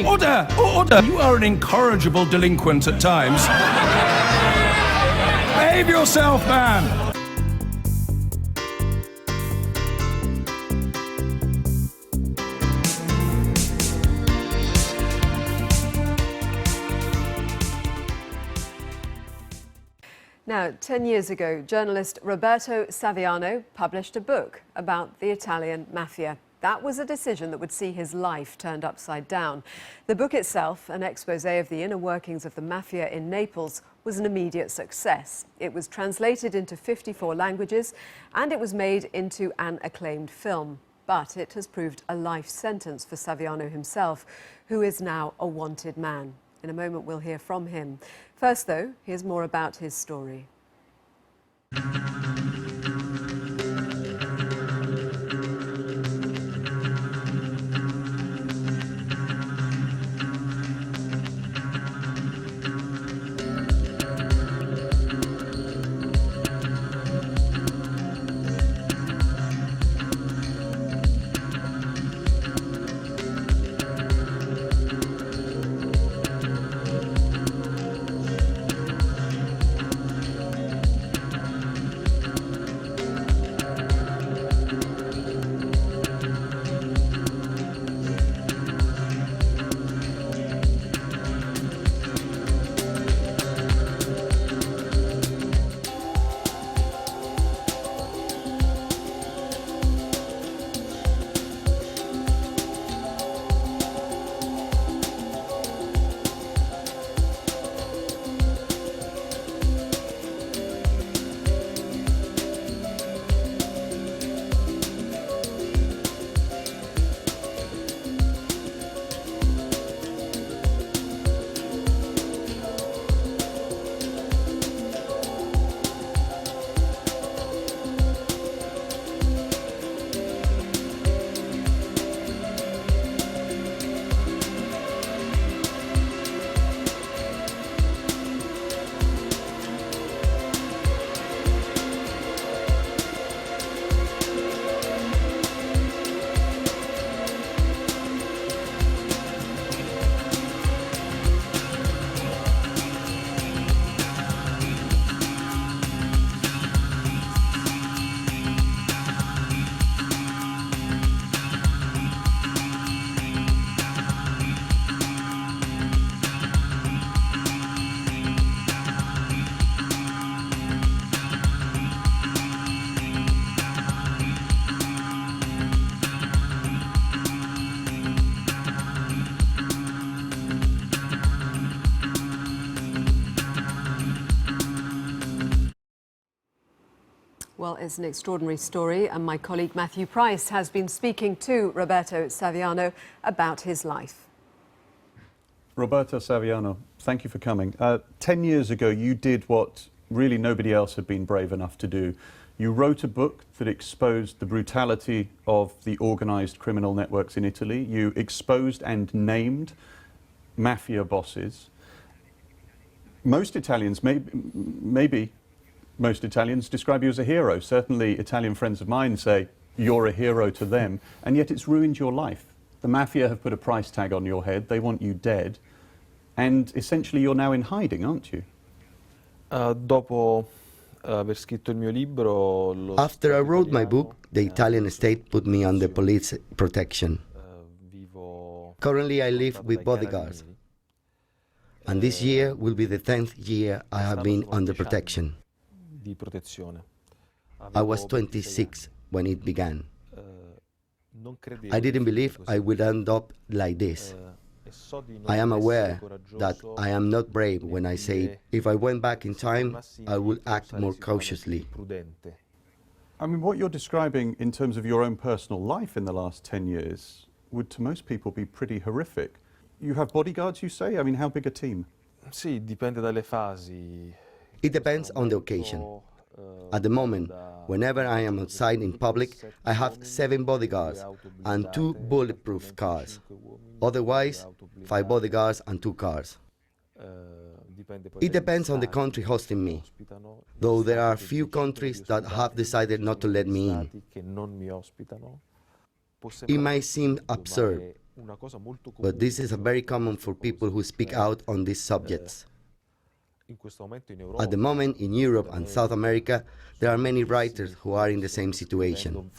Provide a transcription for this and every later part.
Order! Order! You are an incorrigible delinquent at times. Behave yourself, man! Now, 10 years ago, journalist Roberto Saviano published a book about the Italian mafia. That was a decision that would see his life turned upside down. The book itself, an exposé of the inner workings of the mafia in Naples, was an immediate success. It was translated into 54 languages and it was made into an acclaimed film. But it has proved a life sentence for Saviano himself, who is now a wanted man. In a moment, we'll hear from him. First, though, here's more about his story. Well, it's an extraordinary story, and my colleague Matthew Price has been speaking to Roberto Saviano about his life. Roberto Saviano, thank you for coming. 10 years ago, you did what really nobody else had been brave enough to do. You wrote a book that exposed the brutality of the organised criminal networks in Italy. You exposed and named mafia bosses. Most Italians, maybe most Italians describe you as a hero. Certainly Italian friends of mine say you're a hero to them, and yet it's ruined your life. The mafia have put a price tag on your head, they want you dead, and essentially you're now in hiding, aren't you? After I wrote my book, the Italian state put me under police protection. Currently I live with bodyguards, and this year will be the 10th year I have been under protection. I was 26 when it began. I didn't believe I would end up like this. I am aware that I am not brave when I say if I went back in time, I would act more cautiously. I mean, what you're describing in terms of your own personal life in the last 10 years would to most people be pretty horrific. You have bodyguards, you say? I mean, how big a team? It depends on the occasion. At the moment, whenever I am outside in public, I have 7 bodyguards and 2 bulletproof cars. Otherwise, 5 bodyguards and 2 cars. It depends on the country hosting me, though there are few countries that have decided not to let me in. It might seem absurd, but this is very common for people who speak out on these subjects. At the moment, in Europe and South America, there are many writers who are in the same situation.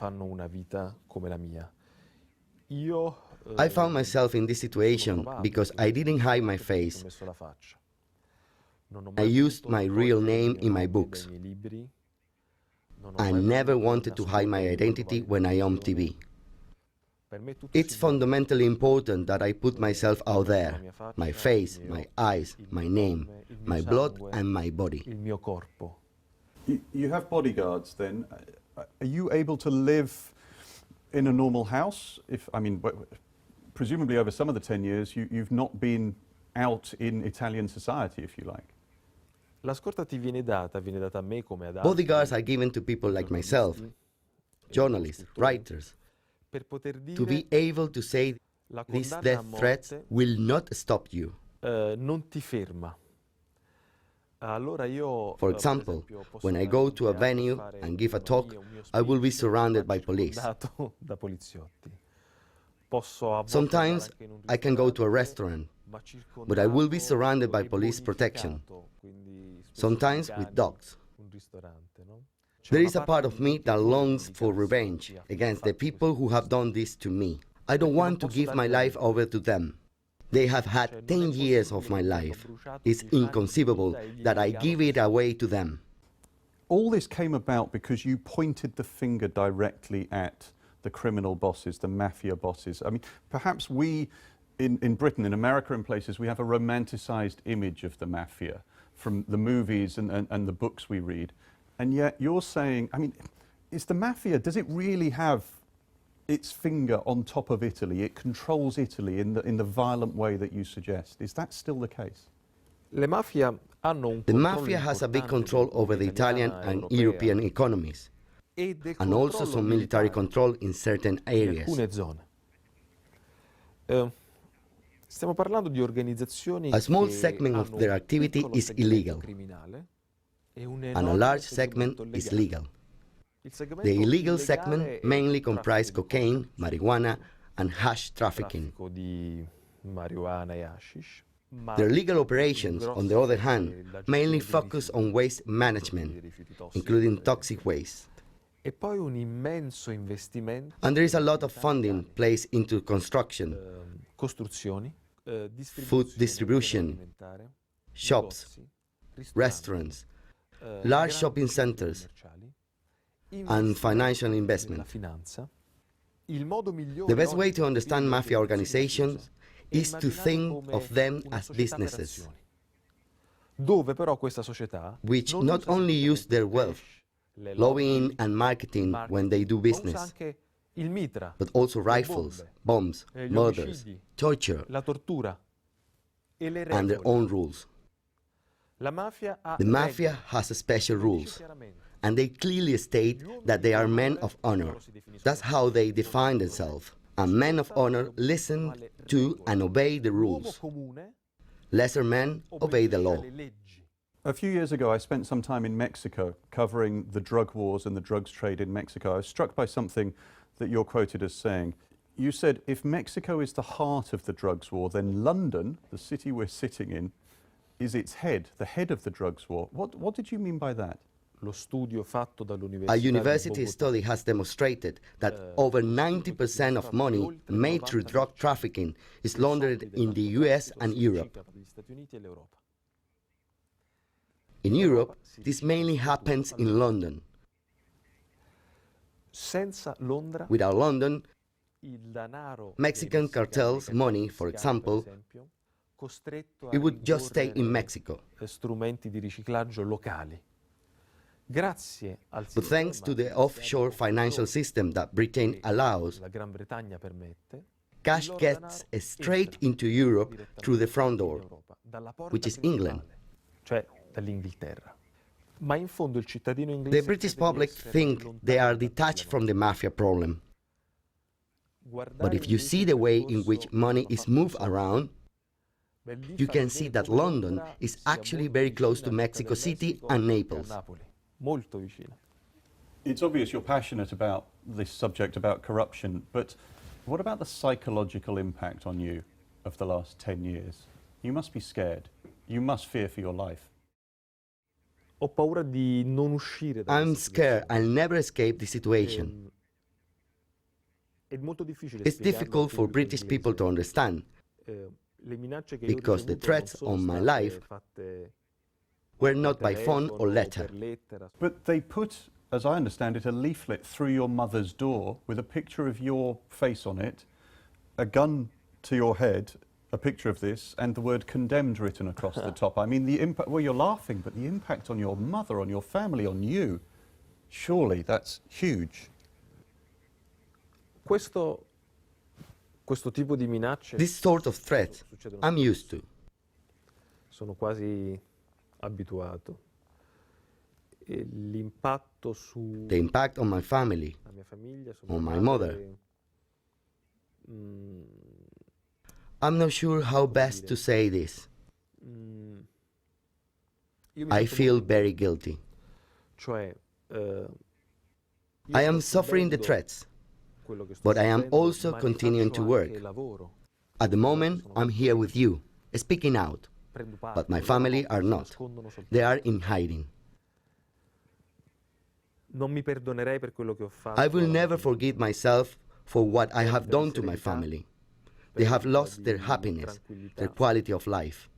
I found myself in this situation because I didn't hide my face. I used my real name in my books. I never wanted to hide my identity when I am on TV. It's fundamentally important that I put myself out there, my face, my eyes, my name, my blood and my body. You have bodyguards then. Are you able to live in a normal house? Presumably over some of the 10 years you've not been out in Italian society, if you like. Bodyguards are given to people like myself, journalists, writers, to be able to say these death threats will not stop you. For example, when I go to a venue and give a talk, I will be surrounded by police. Sometimes I can go to a restaurant, but I will be surrounded by police protection, sometimes with dogs. There is a part of me that longs for revenge against the people who have done this to me. I don't want to give my life over to them. They have had 10 years of my life. It's inconceivable that I give it away to them. All this came about because you pointed the finger directly at the criminal bosses, the mafia bosses. Perhaps we in Britain, in America, in places, we have a romanticized image of the mafia from the movies and the books we read. And yet you're saying, is the mafia, does it really have its finger on top of Italy? It controls Italy in the violent way that you suggest. Is that still the case? The mafia has a big control over the Italian and European economies, and also some military control in certain areas. A small segment of their activity is illegal, and a large segment is legal. The illegal segment mainly comprise cocaine, marijuana, and hash trafficking. Their legal operations, on the other hand, mainly focus on waste management, including toxic waste. And there is a lot of funding placed into construction, food distribution, shops, restaurants, large shopping centers, and financial investment. The best way to understand mafia organizations is to think of them as businesses, which not only use their wealth, lobbying and marketing when they do business, but also rifles, bombs, murders, torture, and their own rules. The mafia has special rules, and they clearly state that they are men of honor. That's how they define themselves. And men of honor listen to and obey the rules. Lesser men obey the law. A few years ago, I spent some time in Mexico covering the drug wars and the drugs trade in Mexico. I was struck by something that you're quoted as saying. You said, if Mexico is the heart of the drugs war, then London, the city we're sitting in, is its head, the head of the drugs war. What did you mean by that? A university study has demonstrated that over 90% of money made through drug trafficking is laundered in the US and Europe. In Europe, this mainly happens in London. Without London, Mexican cartels' money, for example, it would just stay in Mexico. But thanks to the offshore financial system that Britain allows, cash gets straight into Europe through the front door, which is England. The British public think they are detached from the mafia problem. But if you see the way in which money is moved around, you can see that London is actually very close to Mexico City and Naples. It's obvious you're passionate about this subject, about corruption, but What about the psychological impact on you of the last 10 years? You must be scared. You must fear for your life. Ho paura di non uscire da I'm questa scared situazione. I'll never escape the situation. È molto difficile It's spiegarlo al difficult for pubblico British people to inglese. understand Le minacce che io ho because the ricevuto threats non sono on my state life fatte were per not by phone telefono or o letter. per lettera. But they put, as I understand it, a leaflet through your mother's door with a picture of your face on it, a gun to your head, a picture of this, and the word condemned written across the top. I mean, the impact, well, you're laughing, but the impact on your mother, on your family, on you, surely that's huge. Questo tipo di minacce This sort of threat succedono I'm used to. Sono quasi abituato. E l'impatto su The impact on my family, la mia famiglia, su on mia my madre, I'm not sure how best to say this. io mi I sento feel molto very guilty. Cioè, io I am sto suffering the subendo threats. quello che sto but I am subendo, also ma ne continuing faccio to anche work. lavoro. At the moment, I'm here with you, speaking out, Prendo parte, but my loro family no, are si not. nascondono soltanto. They are in hiding. Non mi perdonerei per quello che ho fatto. I will alla mia never famiglia. forgive myself for what I have done to my family. They have Perdita lost their di happiness, tranquillità. their quality of life.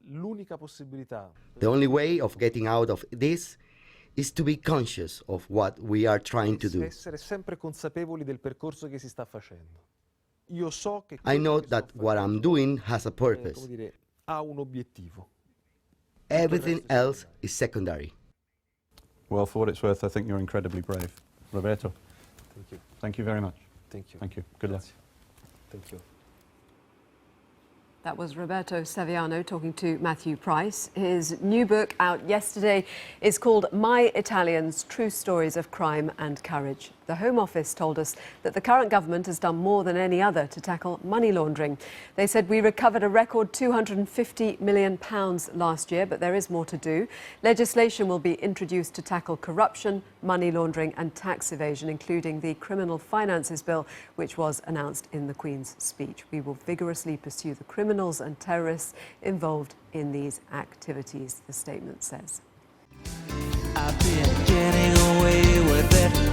L'unica possibilità The only way of getting out of this is to be conscious of what we are trying to è do. essere sempre consapevoli del percorso che si sta facendo. Io so che I quello know che sto that what I'm facendo doing has a come purpose. dire, ha un obiettivo. Everything else is secondary. Well, for what it's worth, I think you're incredibly brave. Roberto, Thank you. thank you very much. Thank you. Thank you. Good luck. Grazie. Thank you. That was Roberto Saviano talking to Matthew Price. His new book, out yesterday, is called My Italians, True Stories of Crime and Courage. The Home Office told us that the current government has done more than any other to tackle money laundering. They said we recovered a record £250 million last year, but there is more to do. Legislation will be introduced to tackle corruption, money laundering and tax evasion, including the Criminal Finances Bill, which was announced in the Queen's speech. We will vigorously pursue the criminals and terrorists involved in these activities, the statement says. I've been getting away with it.